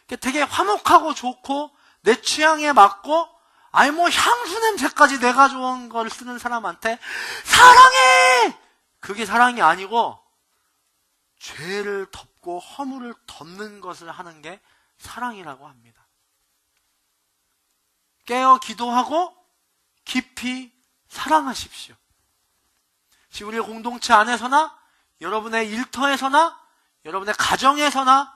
A: 되게 화목하고 좋고 내 취향에 맞고 아니 뭐 향수 냄새까지 내가 좋은 걸 쓰는 사람한테 사랑해! 그게 사랑이 아니고 죄를 덮고 허물을 덮는 것을 하는 게 사랑이라고 합니다. 깨어 기도하고 깊이 사랑하십시오. 지금 우리의 공동체 안에서나 여러분의 일터에서나 여러분의 가정에서나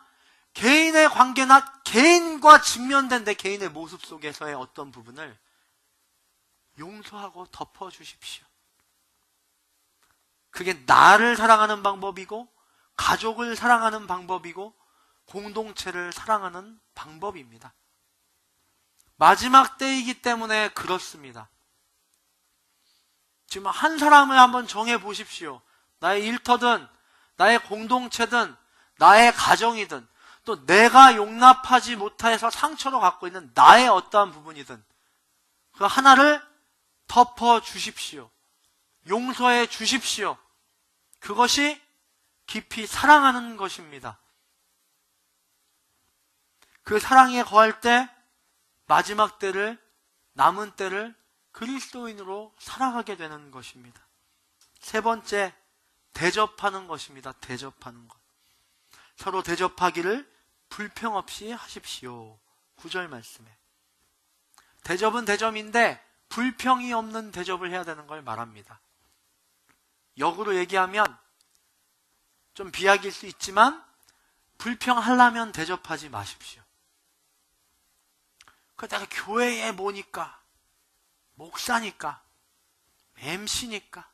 A: 개인의 관계나 개인과 직면된 내 개인의 모습 속에서의 어떤 부분을 용서하고 덮어주십시오. 그게 나를 사랑하는 방법이고 가족을 사랑하는 방법이고 공동체를 사랑하는 방법입니다. 마지막 때이기 때문에 그렇습니다. 지금 한 사람을 한번 정해 보십시오. 나의 일터든 나의 공동체든 나의 가정이든 또 내가 용납하지 못해서 상처로 갖고 있는 나의 어떠한 부분이든 그 하나를 덮어 주십시오. 용서해 주십시오. 그것이 깊이 사랑하는 것입니다. 그 사랑에 거할 때 마지막 때를 남은 때를 그리스도인으로 살아가게 되는 것입니다. 세 번째, 대접하는 것입니다. 대접하는 것. 서로 대접하기를 불평 없이 하십시오. 9절 말씀에. 대접은 대접인데 불평이 없는 대접을 해야 되는 걸 말합니다. 역으로 얘기하면 좀 비약일 수 있지만 불평하려면 대접하지 마십시오. 내가 교회에 뭐니까, 목사니까, MC니까,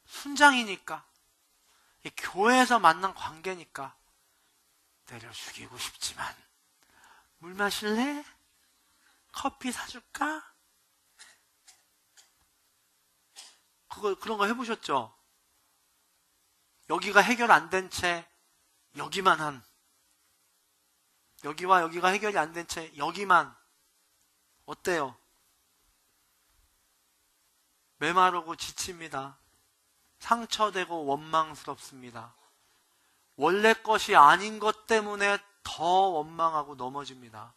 A: 순장이니까, 교회에서 만난 관계니까 내려 죽이고 싶지만 물 마실래? 커피 사줄까? 그런 거 해보셨죠? 여기가 해결 안 된 채 여기만 한, 여기와 여기가 해결이 안 된 채 여기만, 어때요? 메마르고 지칩니다. 상처되고 원망스럽습니다. 원래 것이 아닌 것 때문에 더 원망하고 넘어집니다.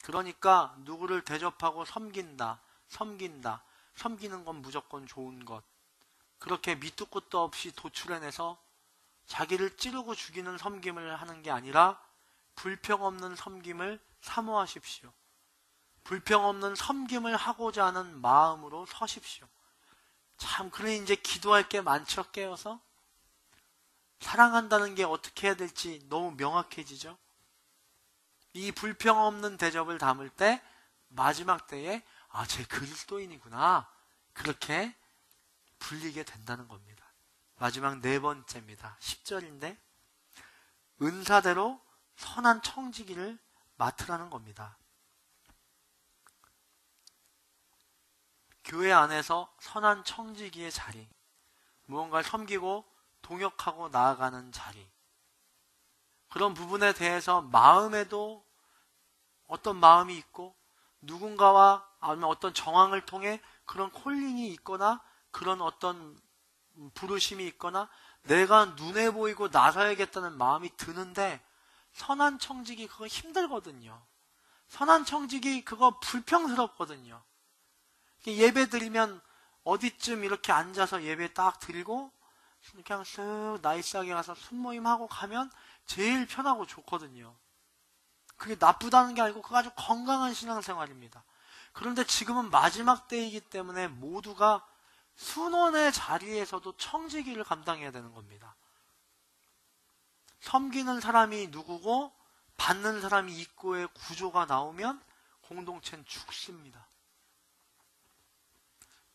A: 그러니까 누구를 대접하고 섬긴다. 섬기는 건 무조건 좋은 것. 그렇게 밑도 끝도 없이 도출해내서 자기를 찌르고 죽이는 섬김을 하는 게 아니라 불평 없는 섬김을 사모하십시오. 불평 없는 섬김을 하고자 하는 마음으로 서십시오. 참, 그래 이제 기도할 게 많죠. 깨어서 사랑한다는 게 어떻게 해야 될지 너무 명확해지죠. 이 불평 없는 대접을 담을 때 마지막 때에 쟤 그리스도인이구나 그렇게 불리게 된다는 겁니다. 마지막 네 번째입니다. 10절인데 은사대로 선한 청지기를 맡으라는 겁니다. 교회 안에서 선한 청지기의 자리, 무언가를 섬기고 동역하고 나아가는 자리, 그런 부분에 대해서 마음에도 어떤 마음이 있고 누군가와 아니면 어떤 정황을 통해 그런 콜링이 있거나 그런 어떤 부르심이 있거나 내가 눈에 보이고 나서야겠다는 마음이 드는데 선한 청지기 그거 힘들거든요. 선한 청지기 그거 불평스럽거든요. 예배 드리면 어디쯤 이렇게 앉아서 예배 딱 드리고 그냥 쓱 나이스하게 가서 순모임하고 가면 제일 편하고 좋거든요. 그게 나쁘다는 게 아니고 그거 아주 건강한 신앙생활입니다. 그런데 지금은 마지막 때이기 때문에 모두가 순원의 자리에서도 청지기를 감당해야 되는 겁니다. 섬기는 사람이 누구고 받는 사람이 있고의 구조가 나오면 공동체는 죽습니다.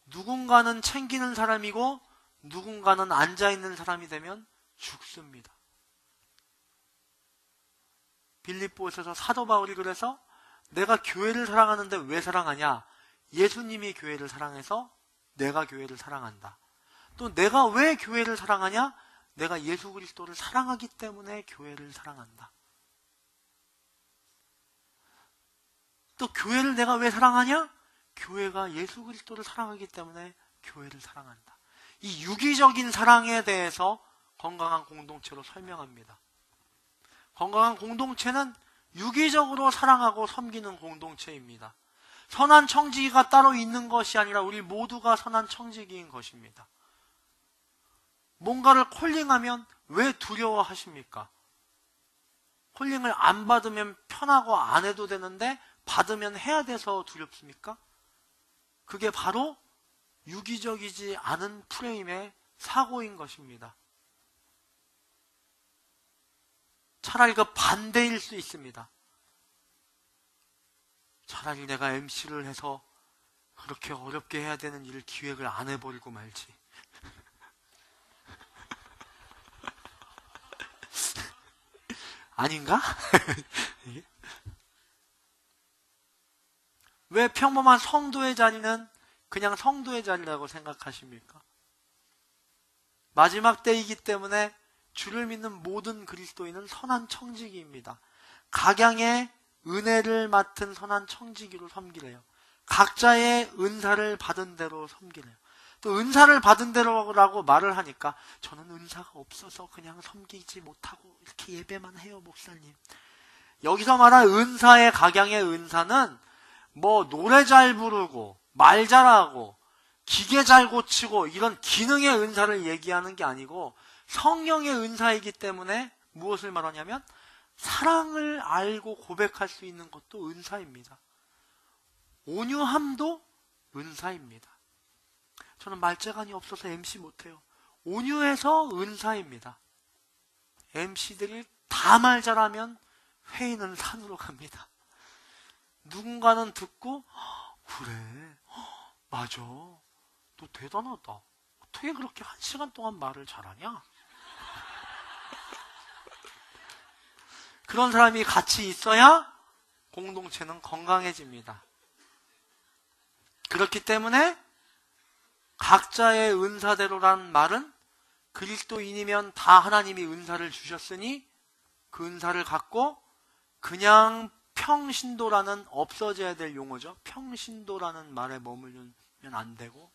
A: 누군가는 챙기는 사람이고 누군가는 앉아있는 사람이 되면 죽습니다. 빌립보에서 사도 바울이 그래서 내가 교회를 사랑하는데 왜 사랑하냐? 예수님이 교회를 사랑해서 내가 교회를 사랑한다. 또 내가 왜 교회를 사랑하냐? 내가 예수 그리스도를 사랑하기 때문에 교회를 사랑한다. 또 교회를 내가 왜 사랑하냐? 교회가 예수 그리스도를 사랑하기 때문에 교회를 사랑한다. 이 유기적인 사랑에 대해서 건강한 공동체로 설명합니다. 건강한 공동체는 유기적으로 사랑하고 섬기는 공동체입니다. 선한 청지기가 따로 있는 것이 아니라 우리 모두가 선한 청지기인 것입니다. 뭔가를 콜링하면 왜 두려워하십니까? 콜링을 안 받으면 편하고 안 해도 되는데 받으면 해야 돼서 두렵습니까? 그게 바로 유기적이지 않은 프레임의 사고인 것입니다. 차라리 그 반대일 수 있습니다. 차라리 내가 MC를 해서 그렇게 어렵게 해야 되는 일을 기획을 안 해버리고 말지. 아닌가? 왜 평범한 성도의 자리는 그냥 성도의 자리라고 생각하십니까? 마지막 때이기 때문에 주를 믿는 모든 그리스도인은 선한 청지기입니다. 각양의 은혜를 맡은 선한 청지기로 섬기래요. 각자의 은사를 받은 대로 섬기래요. 또 은사를 받은 대로라고 말을 하니까 저는 은사가 없어서 그냥 섬기지 못하고 이렇게 예배만 해요, 목사님. 여기서 말한 은사의 각양의 은사는 뭐 노래 잘 부르고 말 잘하고 기계 잘 고치고 이런 기능의 은사를 얘기하는 게 아니고 성령의 은사이기 때문에 무엇을 말하냐면 사랑을 알고 고백할 수 있는 것도 은사입니다. 온유함도 은사입니다. 저는 말재간이 없어서 MC 못해요. 온유해서 은사입니다. MC들이 다 말 잘하면 회의는 산으로 갑니다. 누군가는 듣고 그래, 맞아, 너 대단하다. 어떻게 그렇게 1시간 동안 말을 잘하냐? 그런 사람이 같이 있어야 공동체는 건강해집니다. 그렇기 때문에 각자의 은사대로란 말은 그리스도인이면 다 하나님이 은사를 주셨으니 그 은사를 갖고 그냥 평신도라는 없어져야 될 용어죠. 평신도라는 말에 머물면 안 되고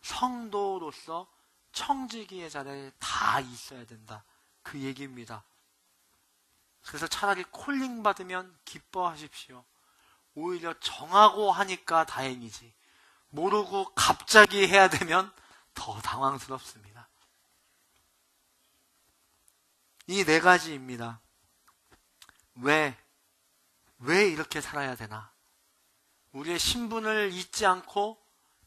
A: 성도로서 청지기의 자리에 다 있어야 된다. 그 얘기입니다. 그래서 차라리 콜링 받으면 기뻐하십시오. 오히려 정하고 하니까 다행이지. 모르고 갑자기 해야 되면 더 당황스럽습니다. 이 네 가지입니다. 왜 이렇게 살아야 되나? 우리의 신분을 잊지 않고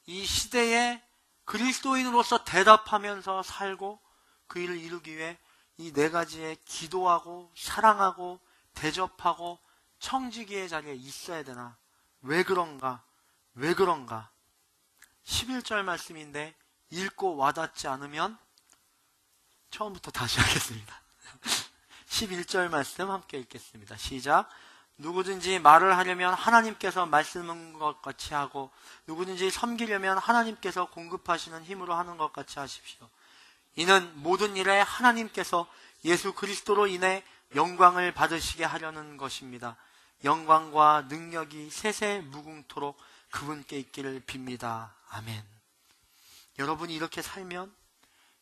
A: 이 시대에 그리스도인으로서 대답하면서 살고 그 일을 이루기 위해 이 네 가지에 기도하고 사랑하고 대접하고 청지기의 자리에 있어야 되나? 왜 그런가? 왜 그런가? 11절 말씀인데 읽고 와닿지 않으면 처음부터 다시 하겠습니다. 11절 말씀 함께 읽겠습니다. 시작. 누구든지 말을 하려면 하나님께서 말씀한 것 같이 하고 누구든지 섬기려면 하나님께서 공급하시는 힘으로 하는 것 같이 하십시오. 이는 모든 일에 하나님께서 예수 그리스도로 인해 영광을 받으시게 하려는 것입니다. 영광과 능력이 세세 무궁토록 그분께 있기를 빕니다. 아멘. 여러분이 이렇게 살면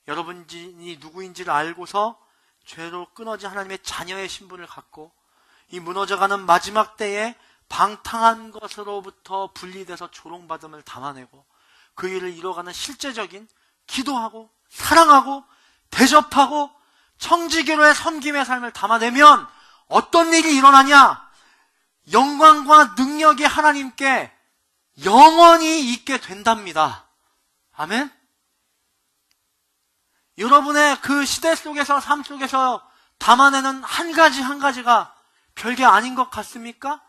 A: 여러분이 누구인지를 알고서 죄로 끊어진 하나님의 자녀의 신분을 갖고 이 무너져가는 마지막 때에 방탕한 것으로부터 분리돼서 조롱받음을 담아내고 그 일을 이뤄가는 실제적인 기도하고 사랑하고 대접하고 청지기로의 섬김의 삶을 담아내면 어떤 일이 일어나냐? 영광과 능력이 하나님께 영원히 있게 된답니다. 아멘? 여러분의 그 시대 속에서 삶 속에서 담아내는 한 가지 한 가지가 별게 아닌 것 같습니까?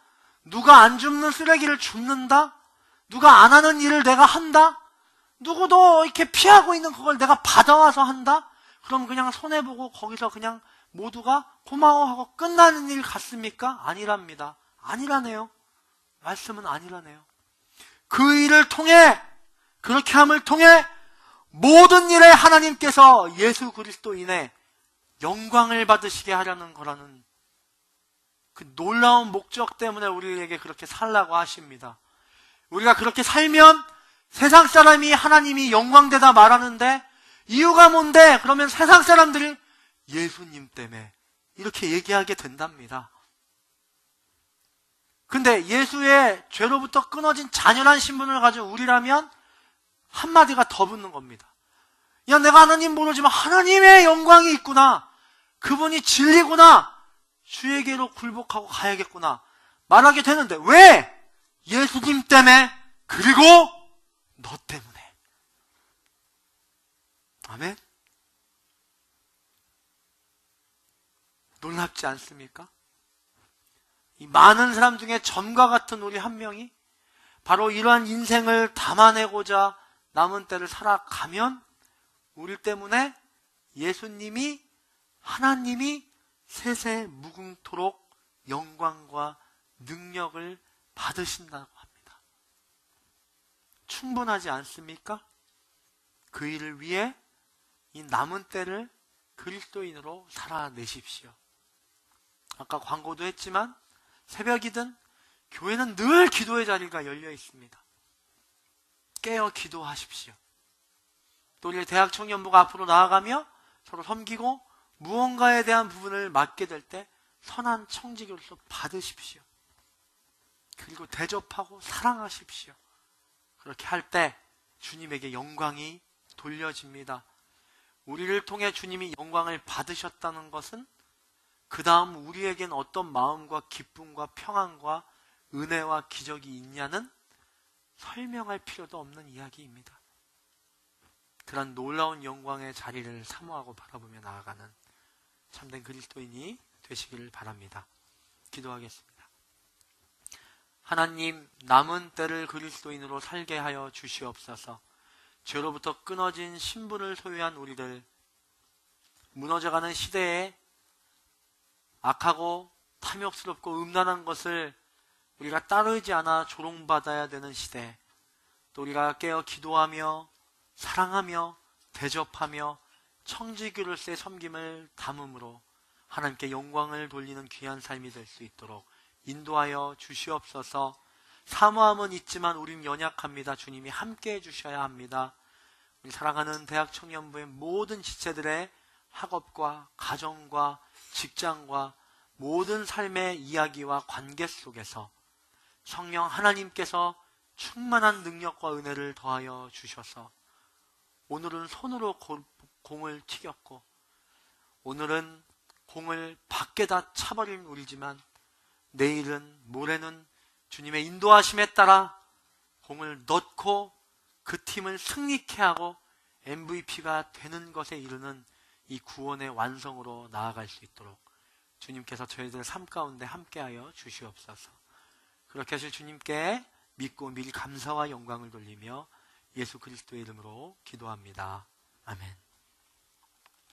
A: 누가 안 줍는 쓰레기를 줍는다? 누가 안 하는 일을 내가 한다? 누구도 이렇게 피하고 있는 그걸 내가 받아와서 한다? 그럼 그냥 손해보고 거기서 그냥 모두가 고마워하고 끝나는 일 같습니까? 아니랍니다. 아니라네요. 말씀은 아니라네요. 그 일을 통해, 그렇게 함을 통해 모든 일에 하나님께서 예수 그리스도인의 영광을 받으시게 하려는 거라는 그 놀라운 목적 때문에 우리에게 그렇게 살라고 하십니다. 우리가 그렇게 살면 세상 사람이 하나님이 영광되다 말하는데 이유가 뭔데? 그러면 세상 사람들이 예수님 때문에 이렇게 얘기하게 된답니다. 근데 예수의 죄로부터 끊어진 잔연한 신분을 가진 우리라면 한마디가 더 붙는 겁니다. 야, 내가 하나님 모르지만 하나님의 영광이 있구나. 그분이 진리구나. 주에게로 굴복하고 가야겠구나. 말하게 되는데 왜? 예수님 때문에 그리고 너 때문에. 아멘? 놀랍지 않습니까? 이 많은 사람 중에 점과 같은 우리 한 명이 바로 이러한 인생을 담아내고자 남은 때를 살아가면 우리 때문에 예수님이 하나님이 세세 무궁토록 영광과 능력을 받으신다고 합니다. 충분하지 않습니까? 그 일을 위해 이 남은 때를 그리스도인으로 살아내십시오. 아까 광고도 했지만 새벽이든 교회는 늘 기도의 자리가 열려 있습니다. 깨어 기도하십시오. 또 우리 대학 청년부가 앞으로 나아가며 서로 섬기고 무언가에 대한 부분을 맡게 될 때 선한 청지기로서 받으십시오. 그리고 대접하고 사랑하십시오. 그렇게 할 때 주님에게 영광이 돌려집니다. 우리를 통해 주님이 영광을 받으셨다는 것은 그 다음 우리에겐 어떤 마음과 기쁨과 평안과 은혜와 기적이 있냐는 설명할 필요도 없는 이야기입니다. 그런 놀라운 영광의 자리를 사모하고 바라보며 나아가는 참된 그리스도인이 되시기를 바랍니다. 기도하겠습니다. 하나님, 남은 때를 그리스도인으로 살게 하여 주시옵소서. 죄로부터 끊어진 신분을 소유한 우리들, 무너져가는 시대에 악하고 탐욕스럽고 음란한 것을 우리가 따르지 않아 조롱받아야 되는 시대, 또 우리가 깨어 기도하며 사랑하며 대접하며 청지기로서의 섬김을 담음으로 하나님께 영광을 돌리는 귀한 삶이 될 수 있도록 인도하여 주시옵소서. 사모함은 있지만 우린 연약합니다. 주님이 함께해 주셔야 합니다. 우리 사랑하는 대학 청년부의 모든 지체들의 학업과 가정과 직장과 모든 삶의 이야기와 관계 속에서 성령 하나님께서 충만한 능력과 은혜를 더하여 주셔서 오늘은 손으로 공을 튀겼고 오늘은 공을 밖에다 차버린 우리지만 내일은 모레는 주님의 인도하심에 따라 공을 넣고 그 팀을 승리케 하고 MVP가 되는 것에 이르는 이 구원의 완성으로 나아갈 수 있도록 주님께서 저희들 삶 가운데 함께하여 주시옵소서. 그렇게 하실 주님께 믿고 미리 감사와 영광을 돌리며 예수 그리스도의 이름으로 기도합니다. 아멘.